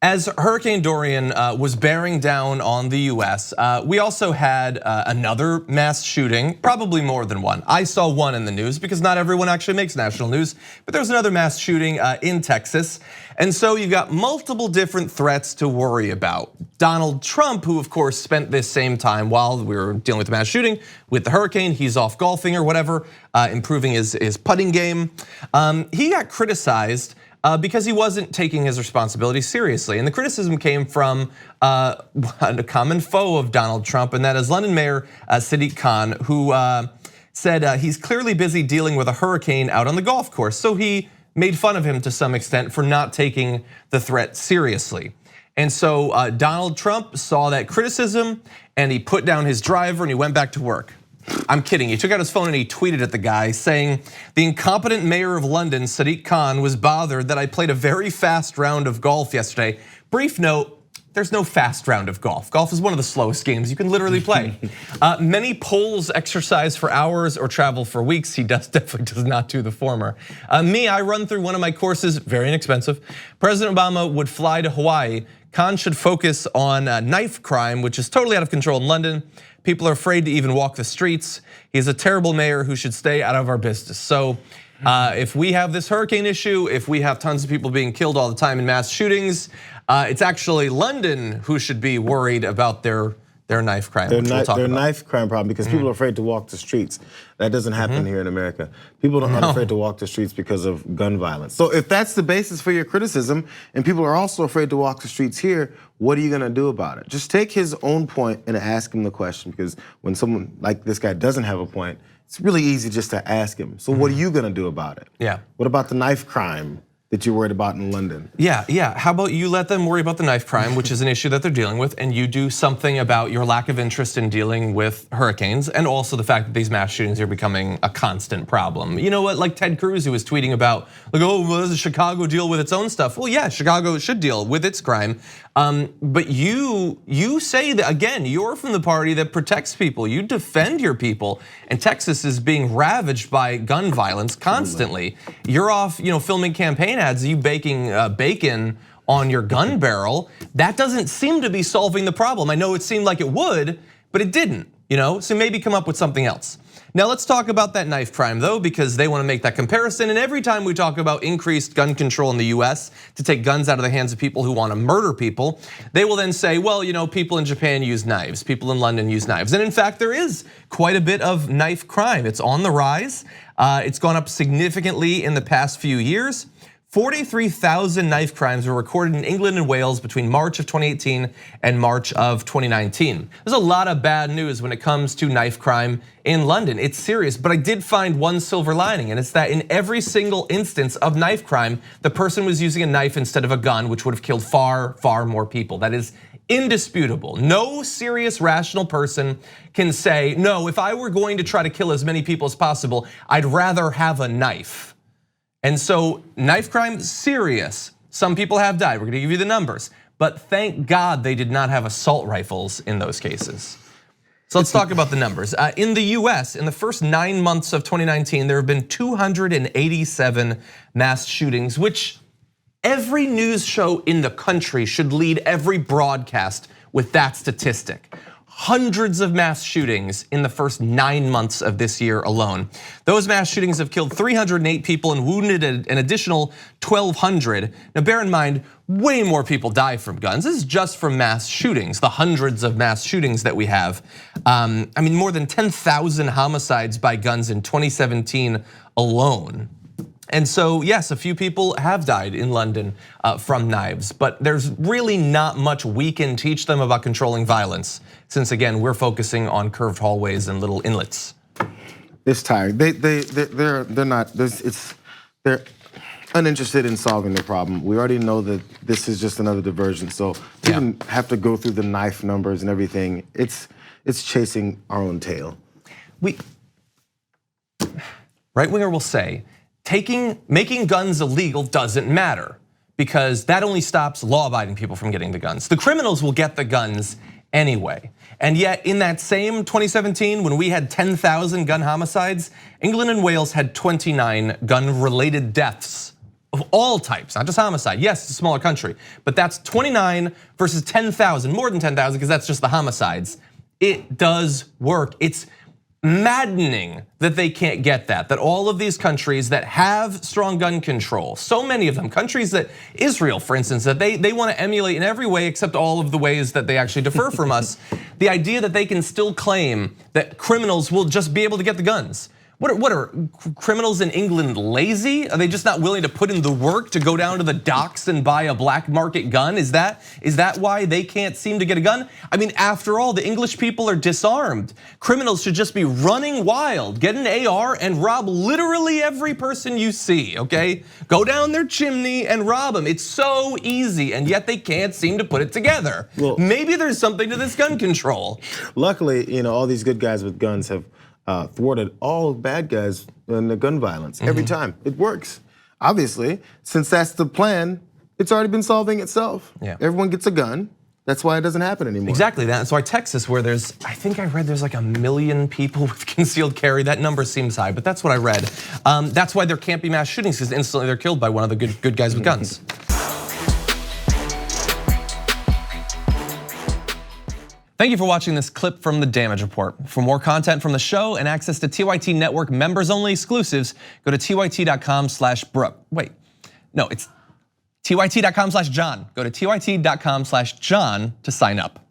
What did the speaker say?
As Hurricane Dorian was bearing down on the US, we also had another mass shooting, probably more than one. I saw one in the news because not everyone actually makes national news, but there was another mass shooting in Texas. And so you've got multiple different threats to worry about. Donald Trump, who of course spent this same time while we were dealing with the mass shooting, with the hurricane, he's off golfing or whatever, improving his putting game. He got criticized because he wasn't taking his responsibility seriously. And the criticism came from a common foe of Donald Trump, and that is London Mayor Sadiq Khan, who said he's clearly busy dealing with a hurricane out on the golf course. So he made fun of him to some extent for not taking the threat seriously. And so Donald Trump saw that criticism and he put down his driver and he went back to work. I'm kidding, he took out his phone and he tweeted at the guy saying, "The incompetent mayor of London, Sadiq Khan, was bothered that I played a very fast round of golf yesterday." Brief note, there's no fast round of golf. Golf is one of the slowest games you can literally play. Many Poles exercise for hours or travel for weeks. He definitely does not do the former. I run through one of my courses, very inexpensive. President Obama would fly to Hawaii. Khan should focus on knife crime, which is totally out of control in London. People are afraid to even walk the streets. He's a terrible mayor who should stay out of our business. So if we have this hurricane issue, if we have tons of people being killed all the time in mass shootings, it's actually London who should be worried about their knife crime. Their knife crime problem, because people are afraid to walk the streets. That doesn't happen here in America. People aren't afraid to walk the streets because of gun violence. So if that's the basis for your criticism, and people are also afraid to walk the streets here, what are you gonna do about it? Just take his own point and ask him the question, because when someone like this guy doesn't have a point, it's really easy just to ask him. So what are you gonna do about it? Yeah. What about the knife crime that you're worried about in London? Yeah. How about you let them worry about the knife crime, which is an issue that they're dealing with, and you do something about your lack of interest in dealing with hurricanes, and also the fact that these mass shootings are becoming a constant problem. You know what, like Ted Cruz, who was tweeting about, like, oh, well, does Chicago deal with its own stuff? Well, yeah, Chicago should deal with its crime. But you say that, again, you're from the party that protects people. You defend your people, and Texas is being ravaged by gun violence constantly. You're off, filming campaign ads, you baking bacon on your gun barrel. That doesn't seem to be solving the problem. I know it seemed like it would, but it didn't. So maybe come up with something else. Now let's talk about that knife crime though, because they want to make that comparison. And every time we talk about increased gun control in the US to take guns out of the hands of people who want to murder people, they will then say, well, people in Japan use knives, people in London use knives. And in fact, there is quite a bit of knife crime. It's on the rise. It's gone up significantly in the past few years. 43,000 knife crimes were recorded in England and Wales between March of 2018 and March of 2019. There's a lot of bad news when it comes to knife crime in London. It's serious, but I did find one silver lining, and it's that in every single instance of knife crime, the person was using a knife instead of a gun, which would have killed far, far more people. That is indisputable. No serious, rational person can say, no, if I were going to try to kill as many people as possible, I'd rather have a knife. And so knife crime, serious. Some people have died, we're gonna give you the numbers. But thank God they did not have assault rifles in those cases. So let's talk about the numbers. In the US, in the first 9 months of 2019, there have been 287 mass shootings, which every news show in the country should lead every broadcast with that statistic. Hundreds of mass shootings in the first 9 months of this year alone. Those mass shootings have killed 308 people and wounded an additional 1,200. Now bear in mind, way more people die from guns. This is just from mass shootings, the hundreds of mass shootings that we have. More than 10,000 homicides by guns in 2017 alone. And so yes, a few people have died in London from knives, but there's really not much we can teach them about controlling violence, since again, we're focusing on curved hallways and little inlets. It's tired. They're uninterested in solving the problem. We already know that this is just another diversion. So we even have to go through the knife numbers and everything. It's chasing our own tail. Right winger will say, making guns illegal doesn't matter, because that only stops law-abiding people from getting the guns. The criminals will get the guns anyway. And yet in that same 2017, when we had 10,000 gun homicides, England and Wales had 29 gun-related deaths. of all types, not just homicide. Yes, it's a smaller country, but that's 29 versus 10,000, more than 10,000, because that's just the homicides. It does work. It's maddening that they can't get that all of these countries that have strong gun control, so many of them, countries that Israel, for instance, that they want to emulate in every way except all of the ways that they actually differ from us, the idea that they can still claim that criminals will just be able to get the guns. What are criminals in England lazy? Are they just not willing to put in the work to go down to the docks and buy a black market gun? Is that why they can't seem to get a gun? I mean, after all, the English people are disarmed. Criminals should just be running wild, get an AR and rob literally every person you see, okay? Go down their chimney and rob them. It's so easy, and yet they can't seem to put it together. Well, maybe there's something to this gun control. Luckily, all these good guys with guns have thwarted all bad guys in the gun violence every time. It works. Obviously, since that's the plan, it's already been solving itself. Yeah. Everyone gets a gun. That's why it doesn't happen anymore. Exactly, that's why Texas, where I think I read there's like 1 million people with concealed carry. That number seems high, but that's what I read. That's why there can't be mass shootings, because instantly they're killed by one of the good guys with guns. Thank you for watching this clip from the Damage Report. For more content from the show and access to TYT Network members-only exclusives, go to tyt.com/Brooke. Wait, no, it's tyt.com/John. Go to tyt.com/John to sign up.